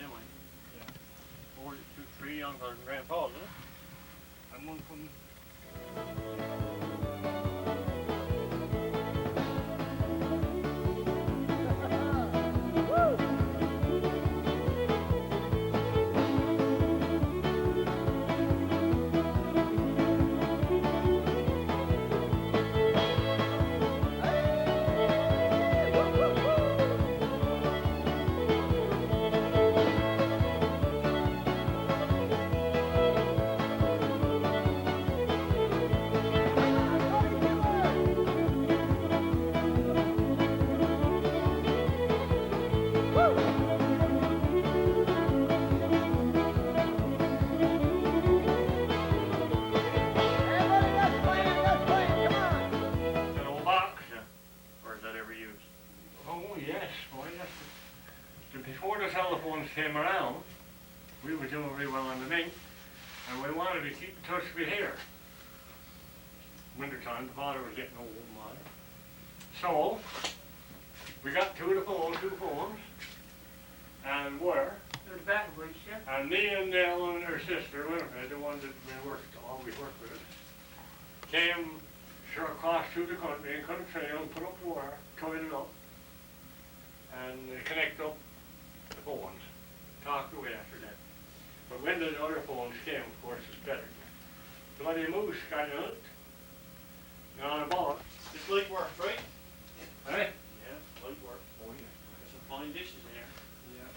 anyway. Yeah. 3 uncles and grandpas, huh? And one from... Before the telephones came around, we were doing really well underneath, and we wanted to keep in touch with here. Wintertime, the father was getting old and mine. So, we got two phones, and wire. There's the back of each, yeah? And me and Nell and her sister, Winifred, the one that we always worked with us, came across through the country and cut a trail and put up the wire, tied it up, and connect up the phones. Talked away after that. But when the other phones came, of course, it's better. Bloody moose got it. You're on a ball. This light works, right? Hey? Yeah, light works. Oh, yeah. Got some fine dishes in there. Yeah.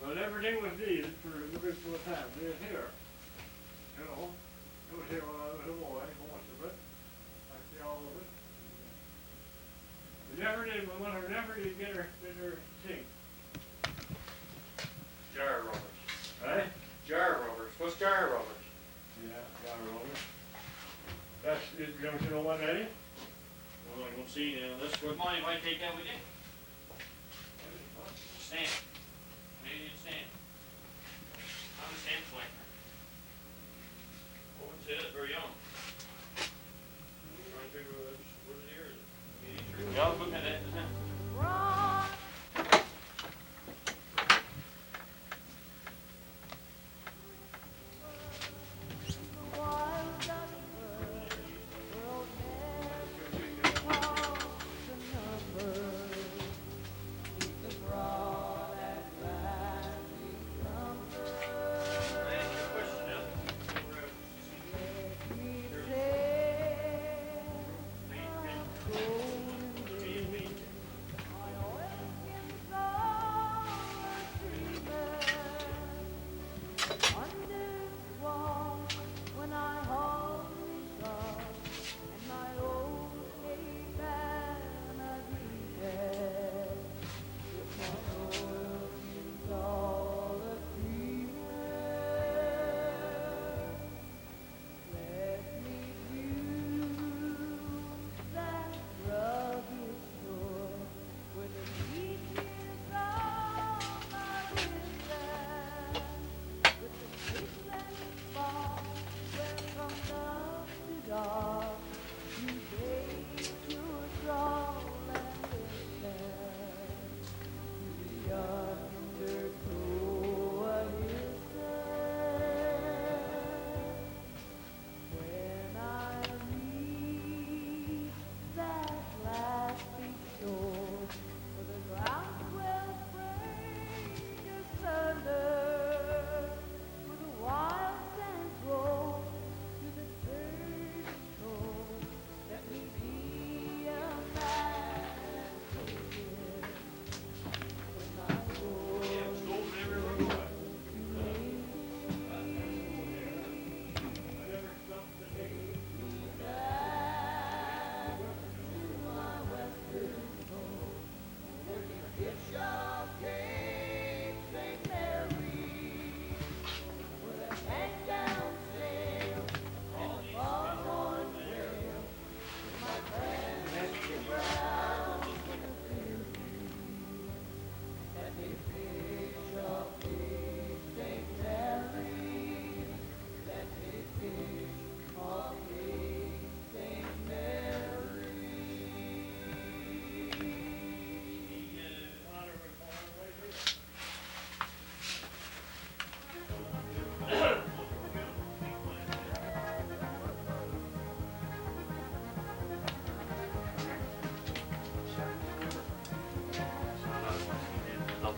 Well, everything was needed for the good for the family is here. You know, it was here when I was a boy, most of it. Actually, all of it. We never did get her sink. Jar rubbers. Right? Jar rubbers. What's jar rubbers? Yeah, jar rubbers. That's, you know what that is? Well, I don't see this. Would mind if I take that with you? Stamp. Canadian stamp. I'm a stamp collector. I wouldn't say that's very young. Trying to figure out what it is. Yeah, I was looking at that just now.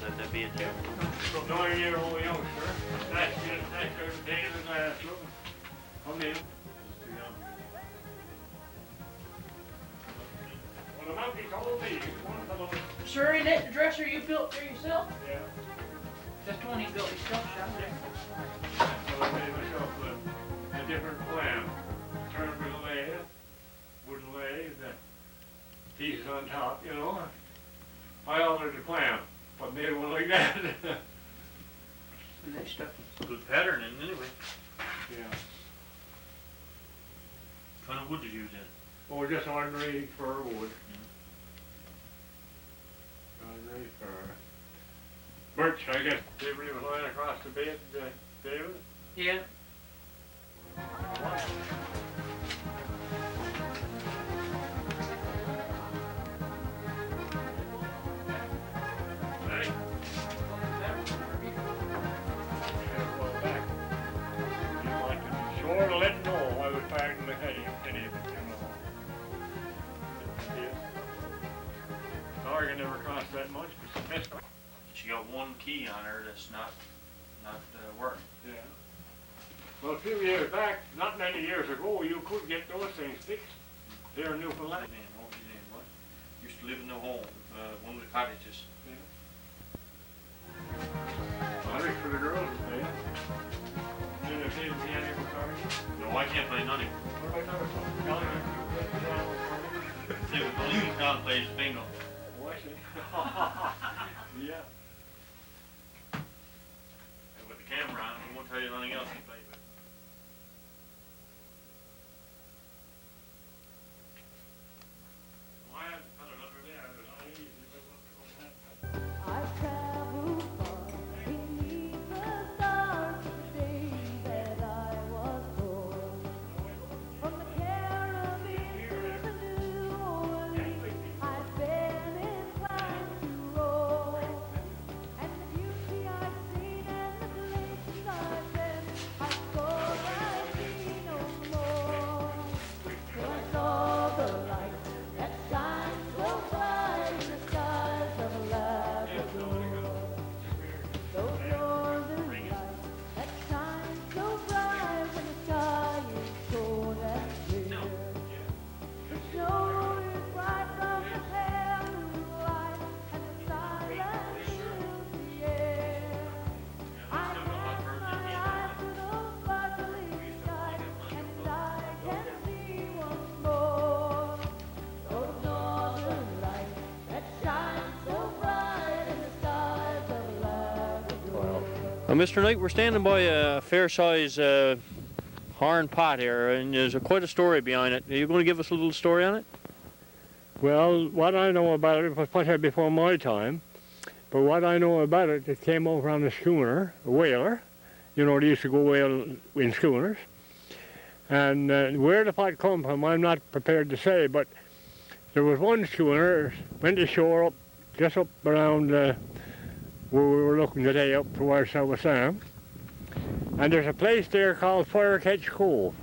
that they be a jail. Some 9-year-old youngster, that's the day in the classroom. Come in. Too young. Well, the monkey told me, one fellow, Sir, ain't that the dresser you built for yourself? yeah, That's the one he built himself, shot there. so I made myself a different plan. Turned with a lathe, wooden lathe, the pieces on top, you know. I altered the plan, but made one like that. And that stuff. Good patterning anyway. Yeah. What kind of wood did you use in? Oh, just ordinary fir wood. Ordinary fir. Birch, I guess. Everybody was lying across the bed, David? Yeah. Hey. Well, back. You want to be sure to let know I was packing the any of it, you know. Yes. Sorry I never cost that much, but it's messed up. She got one key on her that's not working. Yeah. Well, a few years back, not many years ago, you could get those things fixed here in Newfoundland. What was his name? What? Used to live in the home, one of the cottages. I think for the girls to play. Did they play the piano for Carnegie? No, I can't play none of it. What about other songs? Ellie, you play the piano for Carnegie? They would believe me can't play his bingo. Oh, I see. Yeah. And with the camera on, he won't tell you anything else he played with. Well, I had to cut it under there. It was not easy. But what's going to happen? I've traveled far beneath the stars the day that I was born. From the Caribbean to New Orleans, I've been inclined to roam. And the beauty I've seen and the places I've been, I thought I'd see no more. Till I saw the light that shines so bright in the skies of Labrador. Those northern lights that shine so bright when the sky is cold and clear. The snow is bright from the pale moonlight and the silence fills the air. I lift my eyes to those sparkling skies and I can see once more those northern lights that shine so bright in the skies of Labrador. Well, Mr. Knight, we're standing by a fair-size horn pot here, and there's quite a story behind it. Are you going to give us a little story on it? Well, what I know about it was put here before my time, but what I know about it, it came over on a schooner, a whaler. You know, they used to go whale in schooners. And where the pot come from, I'm not prepared to say, but there was one schooner, went ashore up, just up around where we were looking today, up towards South Sam. And there's a place there called Firecatch Cove.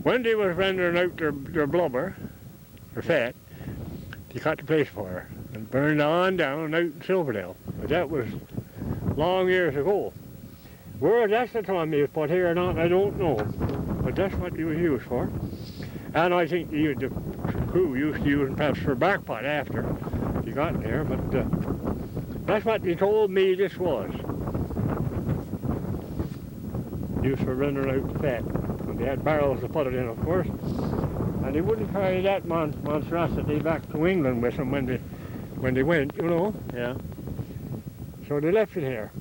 When they was rendering out their blubber, their fat, they caught the place fire and burned on down out in Silverdale. But that was long years ago. Where that's the time they was put here or not, I don't know. But that's what they was used for. And I think the crew used to use them perhaps for backpot after you got there, but that's what they told me this was. Used for rendering out the fat. And they had barrels to put it in, of course. And they wouldn't carry that monstrosity back to England with them when they went, you know. Yeah. So they left it here.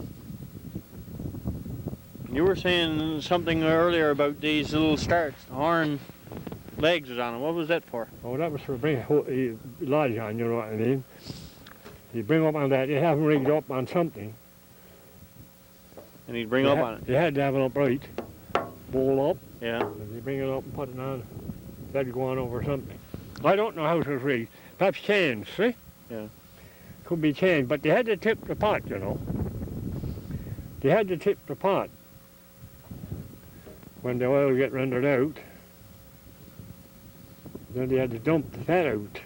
You were saying something earlier about these little starts, the horn legs is on them. What was that for? Oh, that was for bring lodge on, you know what I mean. You bring up on that, you have them rigged up on something. And he'd bring up on it. You had to have it upright, bowl up, Yeah. and you bring it up and put it on. That'd go on over something. I don't know how it was rigged. Perhaps chains, see? Yeah. Could be chains, but they had to tip the pot, you know. They had to tip the pot when the oil get rendered out. Then they had to dump the fat out.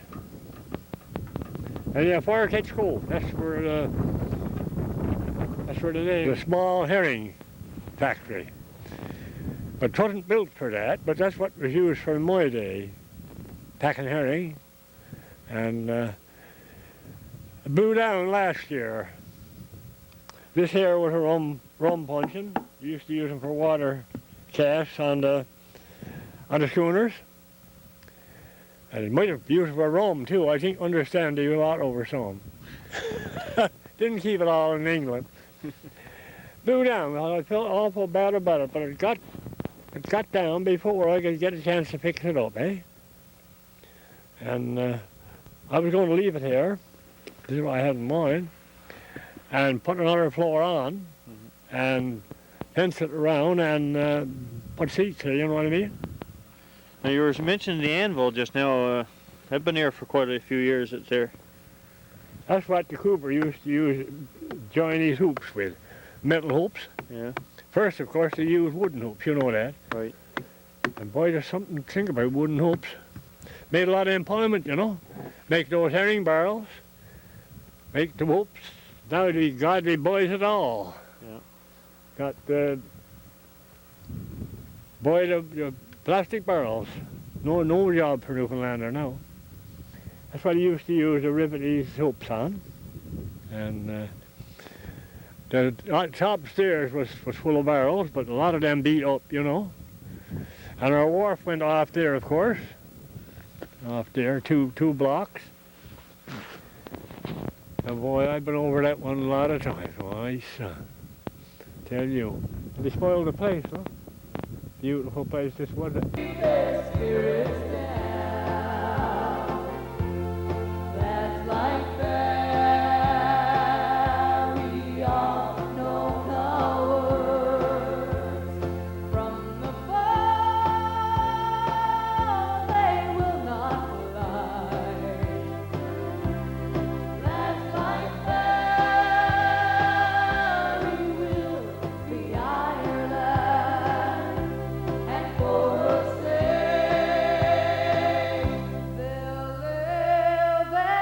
And yeah, Firecatch Cove. That's where the name. The small herring factory. But it wasn't built for that, but that's what was used for in my day. Packing herring. And it blew down last year. This here was a rum puncheon. We used to use them for water casks on the schooners. And it might have used for rum too. I think understand they a lot over some. Didn't keep it all in England. Blew down. Well, I felt awful bad about it, but it got down before I could get a chance to fix it up, eh? And I was going to leave it here. This is what I had in mind. And put another floor on, and fence it around, and put seats there, you know what I mean? Now you were mentioning the anvil just now. I've been there for quite a few years. It's there. That's what the Cooper used to use, join these hoops with, metal hoops. Yeah. First, of course, they used wooden hoops, you know that. Right. And boy, there's something to think about wooden hoops. Made a lot of employment, you know. Make those herring barrels, make the hoops. Now the godly boys at all. Yeah. Got the plastic barrels. No job for Newfoundlander now. That's what he used to use to rivet these hoops on. And the top stairs was full of barrels, but a lot of them beat up, you know. And our wharf went off there, of course. Off there, two blocks. And boy, I've been over that one a lot of times. My son, tell you, they spoiled the place, huh? Beautiful place this was. Their spirits down. That's like fairy unknown hours. From the fall they will not fly. That's like fairy will be Ireland. And for her sake, they'll live and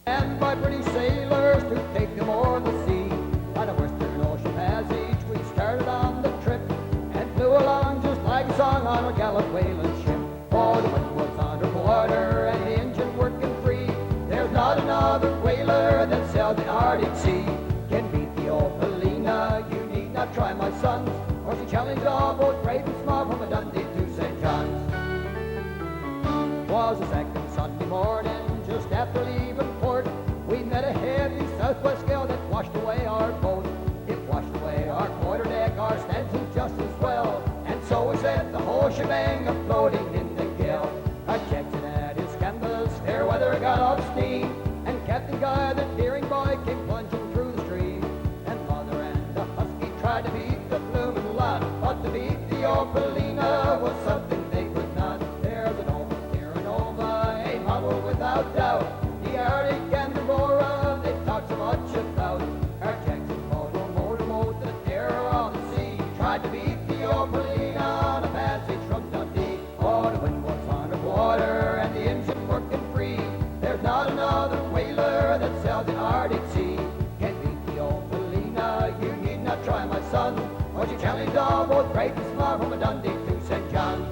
And by British sailors to take them o'er the sea. On a Western Ocean passage we started on the trip and flew along just like a song on a gallant whaling ship. Oh, the wind was under water and the engine working free. There's not another whaler that sailed the Arctic Sea. Can beat the old Helena, you need not try, my sons, or she challenged all both great and small from a Dundee to St. John's. Was the second Sunday morning, just after leaving port, we met a heavy southwest gale that washed away our boat. It washed away our quarterdeck, our stanchions just as well, and so we set the whole shebang a floating in the gale. I checked it at his canvas, fair weather got off steam, and Captain Guy, the daring boy, came plunging through the stream. And Mother and the husky tried to beat the bloomin' lot, but to beat the old Helena was something they could not. There's an old Terranova, a model without doubt. The Arctic and the Aurora, they talk so much about. Our Jackson motorboat, the terror on the sea, tried to beat the old Helena on a passage from Dundee. Oh, the wind was under water and the engine working free. There's not another whaler that sailed the Arctic Sea. Can beat the old Helena, you need not try, my son, or she challenged all both great and small from a Dundee to St. John's.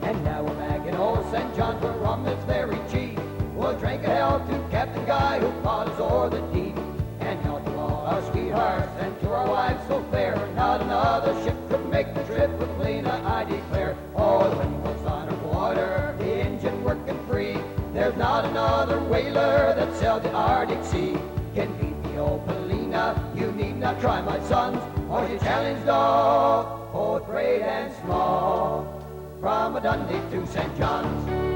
And now we're back in old St. John's where rum is very cheap. We'll drink a health to Captain Guy who fought us o'er the deep. And health to all our sweethearts and to our wives so fair. Not another ship could make the trip with Lena, I declare. Oh, the wind was under water, the engine working free. There's not another whaler that sailed the Arctic Sea. Can beat the old Helena, you need not try, my sons, or you challenged all, both great and small, from a Dundee to St. John's.